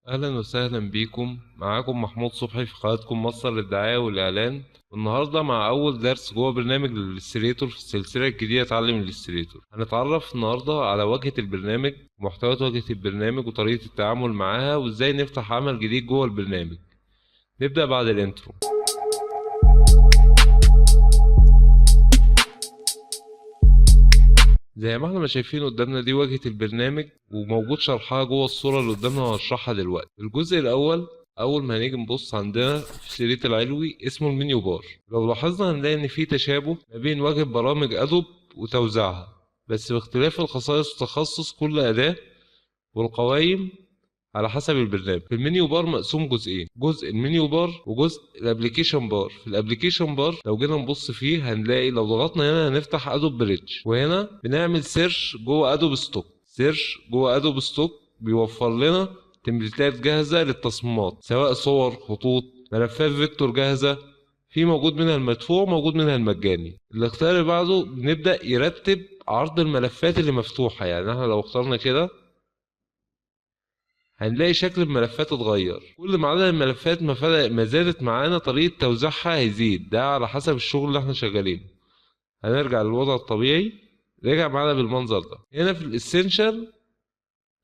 اهلا وسهلا بيكم. معاكم محمود صبحي في قناتكم مصدر للدعايه والاعلان. والنهارده مع اول درس جوه برنامج الاستريتور في السلسله الجديده اتعلم الاستريتور. هنتعرف النهارده على واجهه البرنامج، محتويات واجهه البرنامج وطريقه التعامل معاها، وازاي نفتح عمل جديد جوه البرنامج. نبدا بعد الانترو. زي ما احنا ما شايفين قدامنا دي واجهة البرنامج، وموجود شرحها جوه الصورة اللي قدامنا وهشرحها دلوقتي. الجزء الأول، أول ما هنيجي نبص عندنا في الشريط العلوي اسمه المنيو بار. لو لاحظنا هنلاقي إن في تشابه ما بين واجهة برامج أدوب وتوزيعها، بس باختلاف الخصائص وتخصص كل أداة والقوائم على حسب البرنامج. في المنيو بار مقسوم جزئين، جزء المنيو بار وجزء الابليكيشن بار. في الابليكيشن بار لو جينا نبص فيه هنلاقي لو ضغطنا هنا هنفتح ادوب بريدج، وهنا بنعمل سيرش جوه ادوب ستوك. سيرش جوه ادوب ستوك بيوفر لنا تمبلتات جاهزه للتصميمات، سواء صور، خطوط، ملفات فيكتور جاهزه. في موجود منها المدفوع، موجود منها المجاني. الاختيار اللي بعده بنبدا يرتب عرض الملفات اللي مفتوحه. يعني احنا لو اخترنا كده هنلاقي شكل الملفات اتغير. كل ما عدد الملفات ما زادت معانا طريقة توزيعها هيزيد، ده على حسب الشغل اللي احنا شغالينه. هنرجع للوضع الطبيعي، رجع معانا بالمنظر ده. هنا في الاسينشال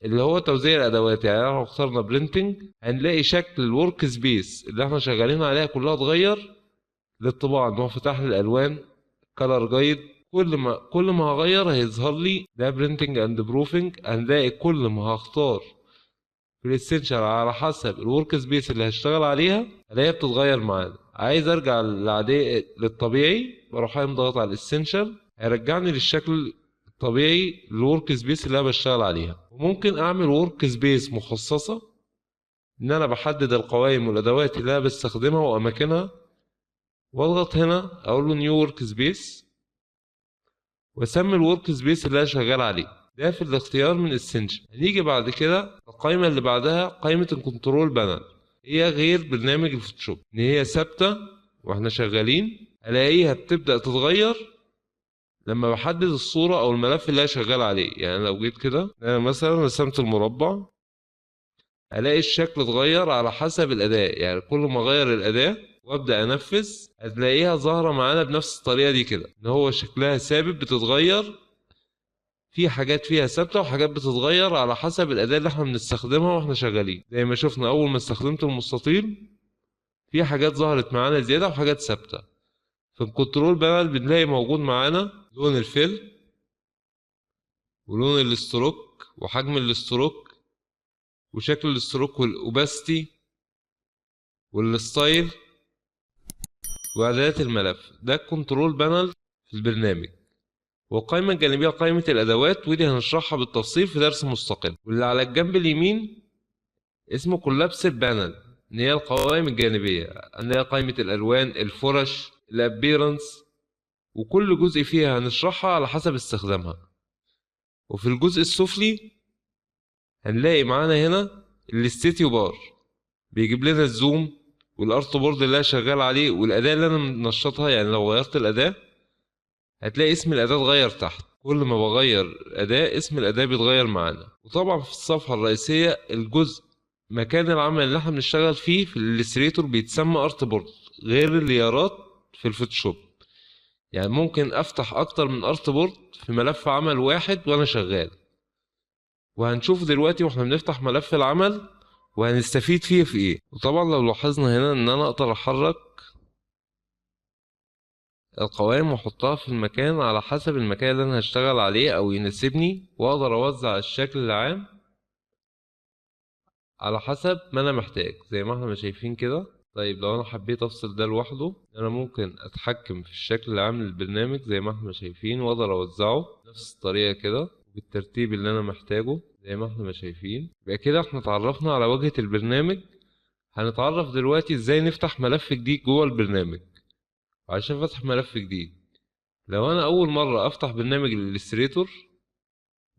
اللي هو توزيع الادوات، يعني لو اخترنا برينتنج هنلاقي شكل الورك سبيس اللي احنا شغالين عليها كلها اتغير للطباعة. ان هو فتح لي الالوان، كلر جايد. كل ما هغير هيظهر لي ده برينتنج اند بروفنج. هنلاقي كل ما هختار في الاسينشال على حسب الورك سبيس اللي هشتغل عليها الاقيها بتتغير معانا. عايز ارجع للعادي للطبيعي، بروح قايم ضغط على الاسينشال هيرجعني للشكل الطبيعي للورك سبيس اللي انا بشتغل عليها. وممكن اعمل ورك سبيس مخصصه ان انا بحدد القوائم والادوات اللي انا بستخدمها واماكنها، واضغط هنا اقول له نيو ورك سبيس واسمي الورك سبيس اللي انا شغال عليه. ده في الاختيار من اسينشال. هنيجي بعد كده القائمة اللي بعدها، قائمة الكنترول بانل. هي غير برنامج الفوتوشوب، ان هي ثابتة واحنا شغالين. الاقيها بتبدأ تتغير لما بحدد الصورة او الملف اللي انا شغال عليه. يعني لو جيت كده انا مثلا رسمت المربع، الاقي الشكل اتغير على حسب الاداة. يعني كل ما اغير الاداة وابدا انفذ هتلاقيها ظاهرة معانا بنفس الطريقة دي كده، ان هو شكلها ثابت بتتغير. في حاجات فيها ثابتة وحاجات بتتغير على حسب الأداة اللي احنا بنستخدمها واحنا شغالين. زي ما شفنا أول ما استخدمت المستطيل في حاجات ظهرت معانا زيادة وحاجات ثابتة. في الكنترول بانل بنلاقي موجود معانا لون الفيل ولون الاستروك وحجم الاستروك وشكل الاستروك والأوباستي والستايل وإعدادات الملف. ده الكنترول بانل في البرنامج. والقائمة الجانبية قائمة الأدوات، ودي هنشرحها بالتفصيل في درس مستقل. واللي على الجنب اليمين اسمه كولابس بانل، ان هي القوائم الجانبيه، ان هي قائمه الالوان، الفرش، الابيرنس. وكل جزء فيها هنشرحها على حسب استخدامها. وفي الجزء السفلي هنلاقي معانا هنا الاستيتيو بار، بيجيب لنا الزوم والارت بورد اللي انا شغال عليه والاداه اللي انا منشطها. يعني لو غيرت الاداه هتلاقي اسم الاداه اتغير تحت. كل ما بغير اداه اسم الاداه بيتغير معانا. وطبعا في الصفحه الرئيسيه الجزء مكان العمل اللي احنا بنشتغل فيه في الاليستريتور بيتسمى ارت بورد، غير اليارات في الفوتوشوب. يعني ممكن افتح اكتر من ارت بورد في ملف عمل واحد وانا شغال. وهنشوف دلوقتي واحنا بنفتح ملف العمل وهنستفيد فيه في ايه. وطبعا لو لاحظنا هنا ان انا اقدر احرك القوائم واحطها في المكان على حسب المكان اللي انا هشتغل عليه او يناسبني، واقدر اوزع الشكل العام على حسب ما انا محتاج زي ما احنا شايفين كده. طيب لو انا حبيت افصل ده لوحده، انا ممكن اتحكم في الشكل العام للبرنامج زي ما احنا شايفين، واقدر اوزعه نفس الطريقة كده بالترتيب اللي انا محتاجه زي ما احنا شايفين. يبقى كده احنا اتعرفنا على واجهة البرنامج. هنتعرف دلوقتي ازاي نفتح ملف جديد جوه البرنامج. عشان فتح ملف جديد، لو انا اول مرة افتح برنامج الاليستريتور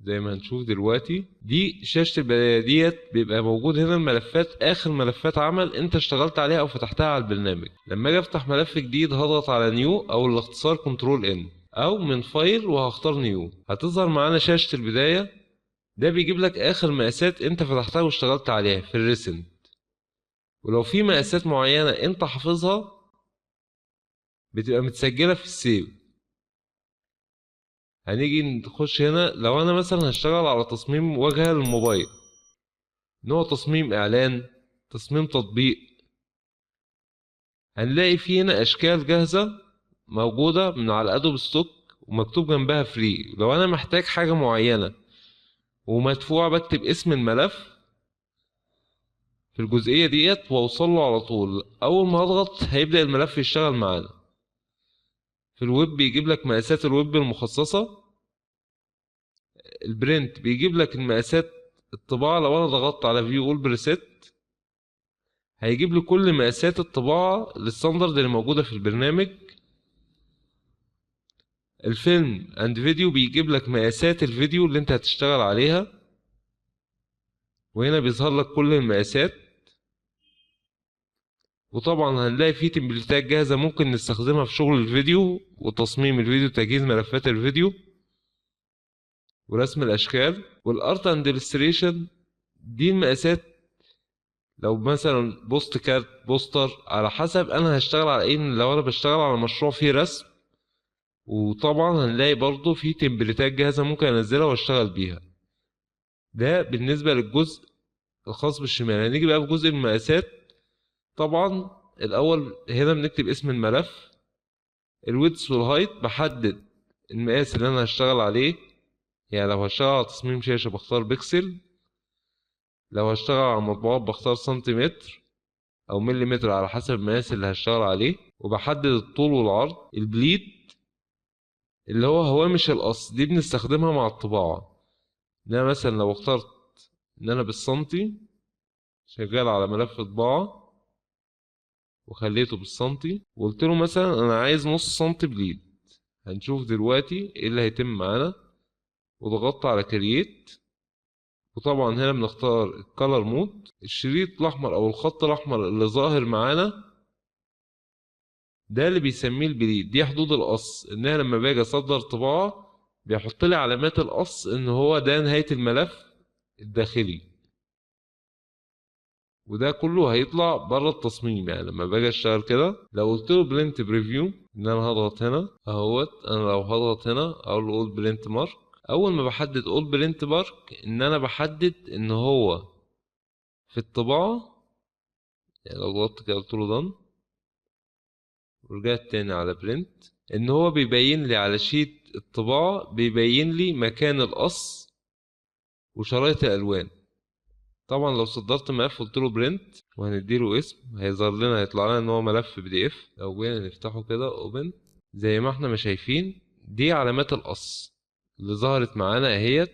زي ما هنشوف دلوقتي، دي شاشة البداية ديت بيبقى موجود هنا الملفات، آخر ملفات عمل أنت اشتغلت عليها أو فتحتها على البرنامج. لما أجي أفتح ملف جديد هضغط على نيو أو الاختصار كنترول إن، أو من فايل وهختار نيو. هتظهر معانا شاشة البداية ده بيجيب لك اخر مقاسات انت فتحتها واشتغلت عليها في الريسنت. ولو في مقاسات معينة انت حافظها بتبقى متسجلة في السيف. هنيجي نخش هنا، لو انا مثلا هشتغل على تصميم واجهة للموبايل، نوع تصميم اعلان، تصميم تطبيق، هنلاقي فيه هنا اشكال جاهزة موجودة من على ادوب ستوك ومكتوب جنبها فري. لو انا محتاج حاجة معينة ومدفوعة بكتب اسم الملف في الجزئية ديت واوصل له على طول. اول ما اضغط هيبدأ الملف يشتغل معانا. في الويب بيجيب لك مقاسات الويب المخصصة. البرنت بيجيب لك المقاسات الطباعة. لو انا ضغطت على فيو اول بريسيت هيجيب لي كل مقاسات الطباعة الستاندرد اللي موجودة في البرنامج. الفيلم اند فيديو بيجيب لك مقاسات الفيديو اللي انت هتشتغل عليها، وهنا بيظهر لك كل المقاسات. وطبعا هنلاقي فيه تمبلتات جاهزة ممكن نستخدمها في شغل الفيديو وتصميم الفيديو، تجهيز ملفات الفيديو ورسم الاشكال. والارت اند illustration دي المقاسات. لو مثلا بوست كارت، بوستر، على حسب انا هشتغل على ايه. لو انا بشتغل على مشروع فيه رسم، وطبعا هنلاقي برضو في تمبلتات جاهزة ممكن انزلها واشتغل بيها. ده بالنسبة للجزء الخاص بالشمال. هنيجي بقى في جزء المقاسات. طبعا الاول هنا بنكتب اسم الملف، الويدث والهايت، بحدد المقاس اللي انا هشتغل عليه. يعني لو هشتغل على تصميم شاشة بختار بكسل، لو هشتغل على مطبوعات بختار سنتيمتر او مليمتر على حسب المقاس اللي هشتغل عليه. وبحدد الطول والعرض. البليد اللي هو هوامش القص دي بنستخدمها مع الطباعة. ان انا مثلا لو اخترت ان انا بالسنتي شغال على ملف طباعة وخليته بالسنتي وقلت له مثلا انا عايز نص سنتي بليد، هنشوف دلوقتي ايه اللي هيتم معانا. وضغطت على كرييت. وطبعا هنا بنختار الكالر مود. الشريط الاحمر او الخط الاحمر اللي ظاهر معانا ده اللي بيسميه البليد. دي حدود القص، ان انا لما باجي اصدر طباعة بيحط لي علامات القص ان هو ده نهاية الملف الداخلي. وده كله هيطلع بره التصميم. يعني لما باجي اشتغل كده لو قلت له برنت بريفيو، ان انا هضغط هنا اهوت. انا لو هضغط هنا اقول له اول برنت مارك. اول ما بحدد اول برنت مارك ان انا بحدد ان هو في الطباعة. يعني لو ضغطت كده قلت له دان ورجعت تاني على برنت، ان هو بيبين لي على شيت الطباعة، بيبين لي مكان القص وشرايط الالوان. طبعا لو صدرت ملف قلت له برنت وهنديله اسم هيظهر لنا، هيطلع لنا ان هو ملف بي دي اف. لو جينا نفتحه كده اوبن زي ما احنا ما شايفين دي علامات القص اللي ظهرت معانا اهيت.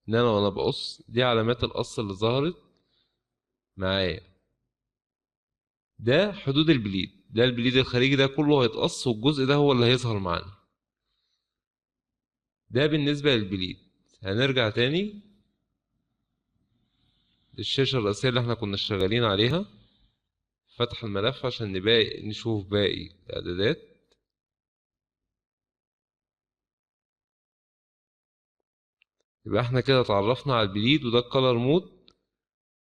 ان انا وانا بقص دي علامات القص اللي ظهرت معايا. ده حدود البليد. ده البليد الخارجي ده كله هيتقص والجزء ده هو اللي هيظهر معانا. ده بالنسبة للبليد. هنرجع تاني للشاشة الرئيسية اللي احنا كنا شغالين عليها. فتح الملف عشان نشوف باقي الاعدادات. يبقى احنا كده اتعرفنا على البليد، وده الكالر مود،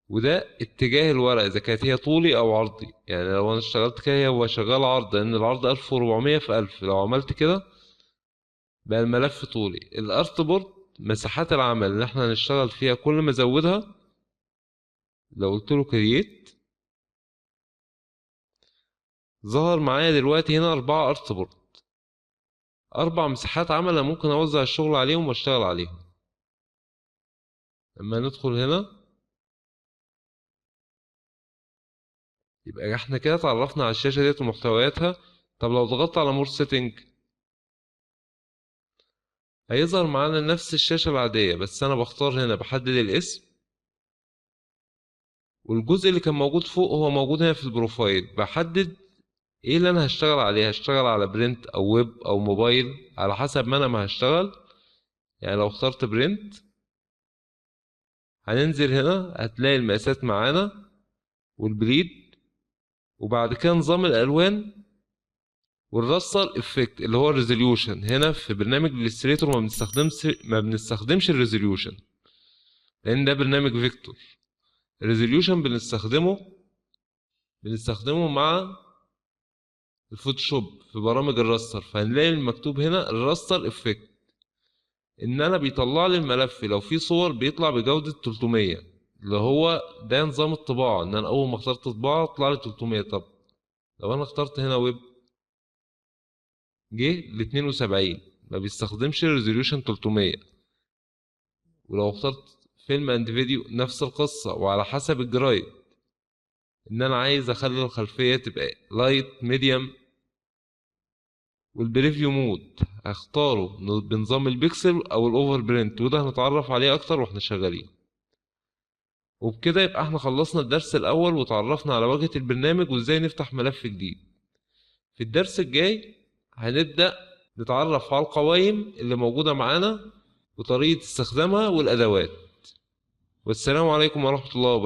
وده اتجاه الورقة اذا كانت هي طولي او عرضي. يعني لو انا اشتغلت كده هو شغال عرض لان العرض 1400 في 1000. لو عملت كده بقى الملف طولي. الارت بورد مساحات العمل اللي احنا هنشتغل فيها كل ما ازودها. لو قلت له كرييت ظهر معايا دلوقتي هنا 4 ارت بورد، 4 مساحات عمل أنا ممكن اوزع الشغل عليهم واشتغل عليهم. لما ندخل هنا يبقى احنا كده اتعرفنا على الشاشة ديت ومحتوياتها. طب لو ضغطت على مور سيتنج هيظهر معانا نفس الشاشة العادية، بس انا بختار هنا بحدد الاسم. والجزء اللي كان موجود فوق هو موجود هنا في البروفايل. بحدد ايه اللي انا هشتغل عليه، هشتغل على برنت او ويب او موبايل على حسب ما انا ما هشتغل. يعني لو اخترت برنت هننزل هنا هتلاقي المقاسات معانا والبليد، وبعد كده نظام الالوان والراستر افكت اللي هو الريزوليوشن. هنا في برنامج الاستريتور ما بنستخدمش الريزوليوشن. لان ده برنامج فيكتور. الريزوليوشن بنستخدمه مع الفوتوشوب في برامج الراستر، فهنلاقي المكتوب هنا الراستر افكت، ان انا بيطلع لي الملف لو في صور بيطلع بجودة 300، اللي هو ده نظام الطباعة، ان انا اول ما اخترت طباعة طلع لي 300. طب لو انا اخترت هنا ويب جه ل 72، ما بيستخدمش ريزوليوشن 300. ولو اخترت فيلم اند فيديو نفس القصة، وعلى حسب الجرايد، ان انا عايز اخلي الخلفية تبقى لايت ميديوم. والبريفيو مود هختاره بنظام البيكسل او الاوفر برنت، وده هنتعرف عليه اكتر واحنا شغالين. وبكده يبقى احنا خلصنا الدرس الاول وتعرفنا على واجهة البرنامج وازاي نفتح ملف جديد. في الدرس الجاي هنبدأ نتعرف على القوائم اللي موجودة معانا وطريقة استخدامها والادوات. والسلام عليكم ورحمة الله وبركاته.